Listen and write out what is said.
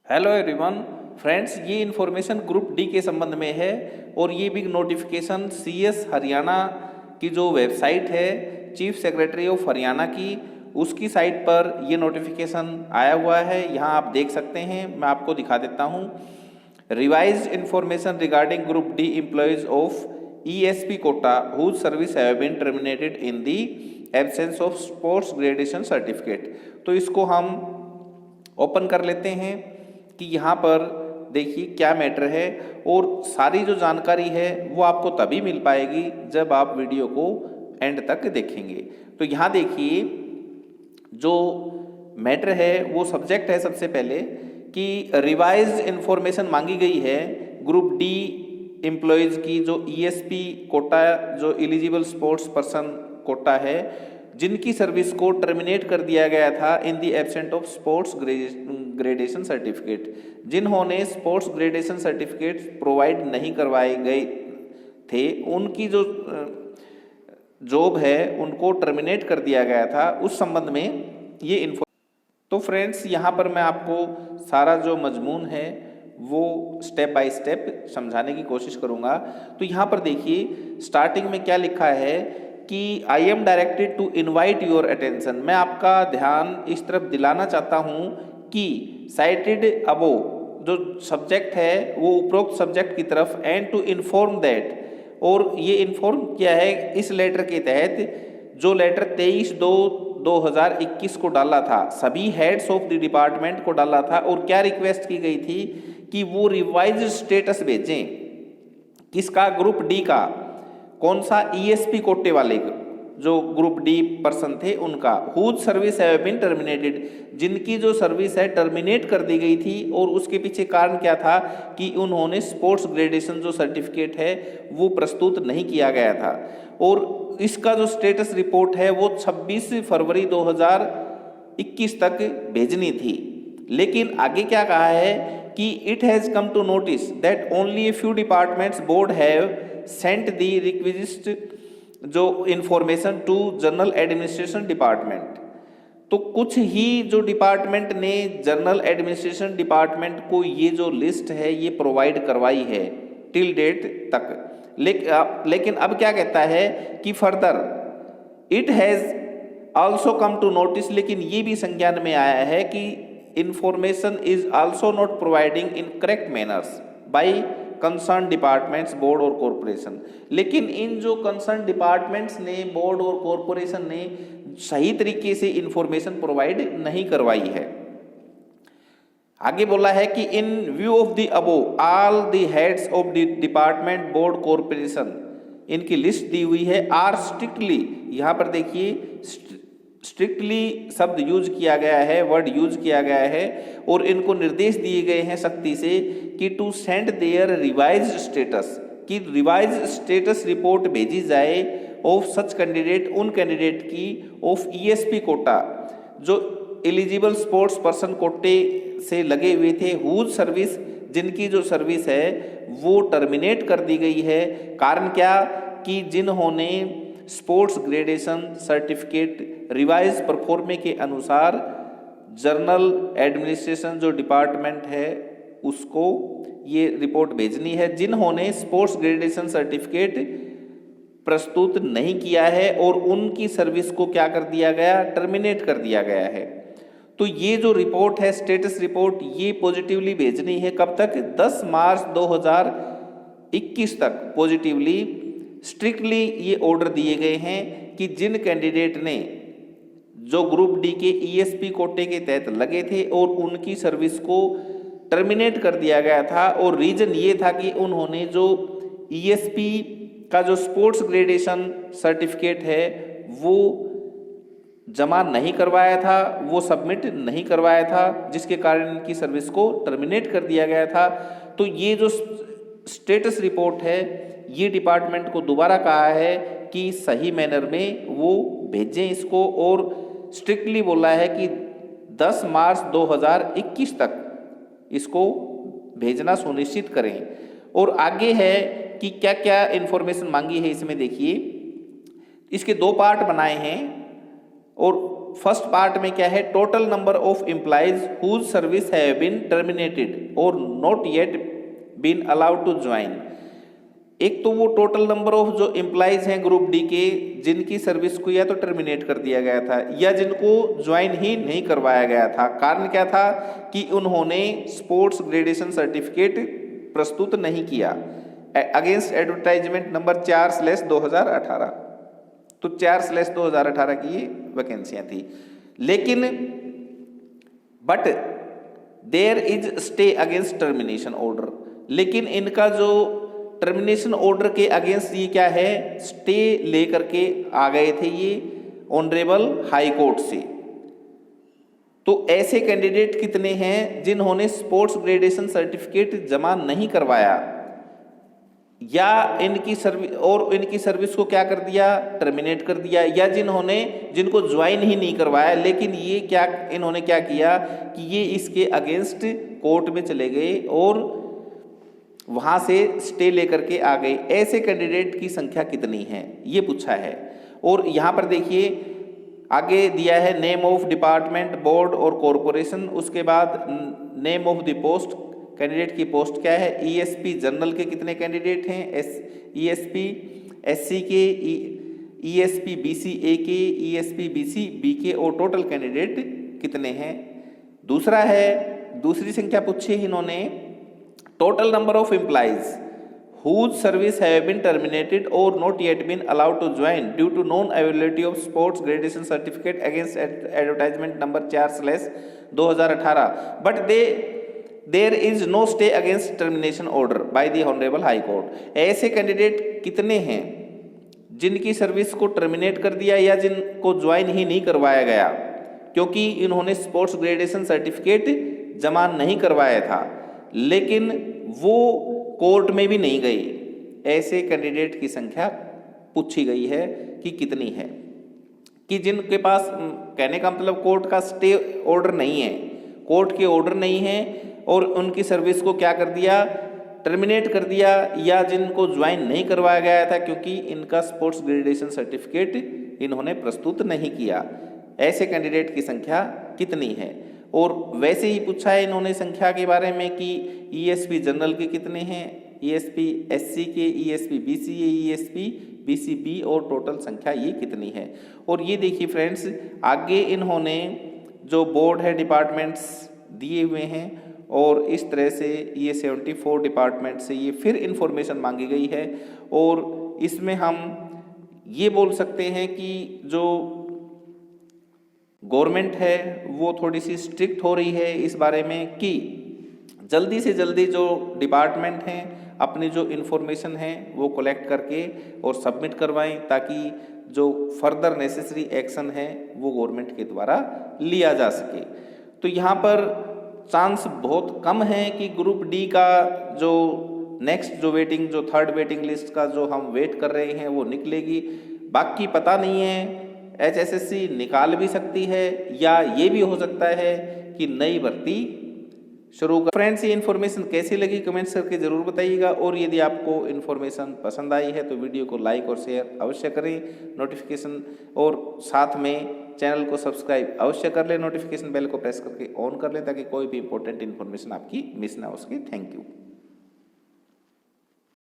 Hello everyone friends, ये information group D के संबंध में है और ये भी नोटिफिकेशन सीएस हरियाणा की जो वेबसाइट है चीफ सेक्रेटरी ऑफ हरियाणा की, उसकी साइट पर ये नोटिफिकेशन आया हुआ है। यहाँ आप देख सकते हैं, मैं आपको दिखा देता हूँ। Revised information regarding group D employees of ESP quota whose service have been terminated in the absence of sports graduation certificate. तो इसको हम ओपन कर लेते हैं कि यहाँ पर देखिए क्या मैटर है, और सारी जो जानकारी है वो आपको तभी मिल पाएगी जब आप वीडियो को एंड तक देखेंगे। तो यहाँ देखिए जो मैटर है वो सब्जेक्ट है सबसे पहले कि रिवाइज्ड इन्फॉर्मेशन मांगी गई है ग्रुप डी एम्प्लॉयज़ की, जो ईएसपी कोटा, जो एलिजिबल स्पोर्ट्स पर्सन कोटा है, जिनकी सर्विस को टर्मिनेट कर दिया गया था in the absent of sports graduation certificate, जिन्होंने स्पोर्ट्स ग्रेजुएशन सर्टिफिकेट प्रोवाइड नहीं करवाए गए थे, उनकी जो जॉब है उनको टर्मिनेट कर दिया गया था। उस संबंध में ये इन्फो तो फ्रेंड्स यहाँ पर मैं आपको सारा जो मजमून है वो स्टेप बाय स्टेप समझाने की कोशिश करूँगा। तो यहाँ पर देखिए स्टार्टिंग में क्या लिखा है कि I am directed to invite your attention. मैं आपका ध्यान इस तरफ दिलाना चाहता हूँ कि साइटेड अबो जो सब्जेक्ट है वो उपरोक्त सब्जेक्ट की तरफ, एंड टू इन्फॉर्म दैट, और ये इन्फॉर्म किया है इस लेटर के तहत जो लेटर 23/2/2021 को डाला था, सभी हेड्स ऑफ द डिपार्टमेंट को डाला था, और क्या रिक्वेस्ट की गई थी कि वो रिवाइज स्टेटस भेजें। किसका? ग्रुप डी का। कौन सा? ईएसपी कोटे वाले जो ग्रुप डी पर्सन थे उनका। Whose service have been terminated, जिनकी जो सर्विस है टर्मिनेट कर दी गई थी, और उसके पीछे कारण क्या था कि उन्होंने स्पोर्ट्स ग्रेजुएशन जो सर्टिफिकेट है वो प्रस्तुत नहीं किया गया था, और इसका जो स्टेटस रिपोर्ट है वो 26 फरवरी 2021 तक भेजनी थी। लेकिन आगे क्या कहा है कि it has come to notice that only a few departments board have sent the request जो information to general administration department. तो कुछ ही जो डिपार्टमेंट ने जनरल एडमिनिस्ट्रेशन डिपार्टमेंट को ये जो लिस्ट है ये प्रोवाइड करवाई है टिल डेट तक। लेकिन अब क्या कहता है कि further it has also come to notice, लेकिन ये भी संज्ञान में आया है कि information is also not providing in correct manners by concern departments, board और कॉरपोरेशन। लेकिन इन जो कंसर्न डिपार्टमेंट्स ने, बोर्ड और कॉरपोरेशन ने सही तरीके से इंफॉर्मेशन प्रोवाइड नहीं करवाई है। आगे बोला है कि इन view of the above all the heads of the department, board, corporation, इनकी लिस्ट दी हुई है, आर स्ट्रिक्टली, यहाँ पर देखिए स्ट्रिक्टली शब्द यूज किया गया है, वर्ड यूज किया गया है, और इनको निर्देश दिए गए हैं सख्ती से कि to send their revised status, कि रिवाइज स्टेटस रिपोर्ट भेजी जाए ऑफ सच कैंडिडेट, उन कैंडिडेट की ऑफ ईएसपी कोटा जो एलिजिबल स्पोर्ट्स पर्सन कोटे से लगे हुए थे, हुज सर्विस, जिनकी जो सर्विस है वो टर्मिनेट कर दी गई है। कारण क्या? कि जिन्होंने स्पोर्ट्स ग्रेजुएशन सर्टिफिकेट रिवाइज परफॉर्मे के अनुसार जनरल एडमिनिस्ट्रेशन जो डिपार्टमेंट है उसको ये रिपोर्ट भेजनी है, जिन्होंने स्पोर्ट्स ग्रेजुएशन सर्टिफिकेट प्रस्तुत नहीं किया है और उनकी सर्विस को क्या कर दिया गया? टर्मिनेट कर दिया गया है। तो ये जो रिपोर्ट है, स्टेटस रिपोर्ट, ये पॉजिटिवली भेजनी है कब तक? 10 मार्च 2021 तक पॉजिटिवली स्ट्रिक्टली ये ऑर्डर दिए गए हैं कि जिन कैंडिडेट ने जो ग्रुप डी के ईएसपी कोटे के तहत लगे थे और उनकी सर्विस को टर्मिनेट कर दिया गया था, और रीजन ये था कि उन्होंने जो ईएसपी का जो स्पोर्ट्स ग्रेजुएशन सर्टिफिकेट है वो जमा नहीं करवाया था, वो सबमिट नहीं करवाया था, जिसके कारण इनकी सर्विस को टर्मिनेट कर दिया गया था। तो ये जो स्टेटस रिपोर्ट है ये डिपार्टमेंट को दोबारा कहा है कि सही मैनर में वो भेजें इसको, और स्ट्रिक्टली बोला है कि 10 मार्च 2021 तक इसको भेजना सुनिश्चित करें। और आगे है कि क्या क्या इन्फॉर्मेशन मांगी है इसमें देखिए, इसके 2 पार्ट बनाए हैं, और फर्स्ट पार्ट में क्या है, total number of employees whose service have been terminated और not yet been allowed to join. एक तो वो टोटल नंबर ऑफ जो एम्प्लॉइज हैं ग्रुप डी के जिनकी सर्विस को या तो टर्मिनेट कर दिया गया था या जिनको ज्वाइन ही नहीं करवाया गया था। कारण क्या था कि उन्होंने स्पोर्ट्स ग्रेडेशन सर्टिफिकेट प्रस्तुत नहीं किया अगेंस्ट एडवर्टाइजमेंट नंबर 4/2018। तो 4/2018 की ये वैकेंसियां थी। लेकिन but there is stay against termination order, लेकिन इनका जो टर्मिनेशन ऑर्डर के अगेंस्ट ये क्या है, स्टे लेकर के आ गए थे ये ऑनरेबल हाई कोर्ट से। तो ऐसे कैंडिडेट कितने हैं जिन्होंने स्पोर्ट्स ग्रेडेशन सर्टिफिकेट जमा नहीं करवाया या इनकी सर्विस को क्या कर दिया, टर्मिनेट कर दिया, या जिनको ज्वाइन ही नहीं करवाया, लेकिन ये क्या इन्होंने क्या किया कि ये इसके अगेंस्ट कोर्ट में चले गए और वहां से स्टे लेकर के आ गए। ऐसे कैंडिडेट की संख्या कितनी है ये पूछा है। और यहाँ पर देखिए आगे दिया है नेम ऑफ डिपार्टमेंट, बोर्ड और कॉरपोरेशन, उसके बाद name of the post, candidate की पोस्ट क्या है, ईएसपी जनरल के कितने कैंडिडेट हैं, ईएसपी एससी के, ईएसपी बीसी ए के, ईएसपी बीसी बी के, और टोटल कैंडिडेट कितने हैं। दूसरा है, दूसरी संख्या पूछी इन्होंने, total number of employees whose service have been terminated or not yet been allowed to join due to non-availability of sports gradation certificate against advertisement number 4/2018 but there is no stay against termination order by the honorable high court। ऐसे candidate कितने हैं जिनकी service को terminate कर दिया या जिनको join ही नहीं करवाया गया क्योंकि इन्होंने स्पोर्ट्स ग्रेडेशन सर्टिफिकेट जमा नहीं करवाया था, लेकिन वो कोर्ट में भी नहीं गई। ऐसे कैंडिडेट की संख्या पूछी गई है कि कितनी है, कि जिनके पास, कहने का मतलब कोर्ट का स्टे ऑर्डर नहीं है, कोर्ट के ऑर्डर नहीं है और उनकी सर्विस को क्या कर दिया, टर्मिनेट कर दिया, या जिनको ज्वाइन नहीं करवाया गया था क्योंकि इनका स्पोर्ट्स ग्रेडेशन सर्टिफिकेट इन्होंने प्रस्तुत नहीं किया। ऐसे कैंडिडेट की संख्या कितनी है। और वैसे ही पूछा है इन्होंने संख्या के बारे में कि ईएसपी जनरल के कितने हैं, ईएसपी एससी के, ESP BC, ESP BC B, और टोटल संख्या ये कितनी है। और ये देखिए फ्रेंड्स, आगे इन्होंने जो बोर्ड है डिपार्टमेंट्स दिए हुए हैं और इस तरह से ये 74 डिपार्टमेंट से ये फिर इंफॉर्मेशन मांगी गई है। और इसमें हम ये बोल सकते हैं कि जो गवर्नमेंट है वो थोड़ी सी स्ट्रिक्ट हो रही है इस बारे में कि जल्दी से जल्दी जो डिपार्टमेंट हैं अपनी जो इन्फॉर्मेशन है वो कलेक्ट करके और सबमिट करवाएं, ताकि जो फर्दर नेसेसरी एक्शन है वो गवर्नमेंट के द्वारा लिया जा सके। तो यहाँ पर चांस बहुत कम है कि ग्रुप डी का जो नेक्स्ट जो वेटिंग, जो थर्ड वेटिंग लिस्ट का जो हम वेट कर रहे हैं वो निकलेगी। बाकी पता नहीं है, एचएसएससी निकाल भी सकती है या ये भी हो सकता है कि नई भर्ती शुरू कर। फ्रेंड्स, ये इन्फॉर्मेशन कैसी लगी कमेंट्स करके ज़रूर बताइएगा, और यदि आपको इन्फॉर्मेशन पसंद आई है तो वीडियो को लाइक और शेयर अवश्य करें, नोटिफिकेशन और साथ में चैनल को सब्सक्राइब अवश्य कर लें, नोटिफिकेशन बेल को प्रेस करके ऑन कर लें ताकि कोई भी इंपॉर्टेंट इन्फॉर्मेशन आपकी मिस ना हो सके। Thank you.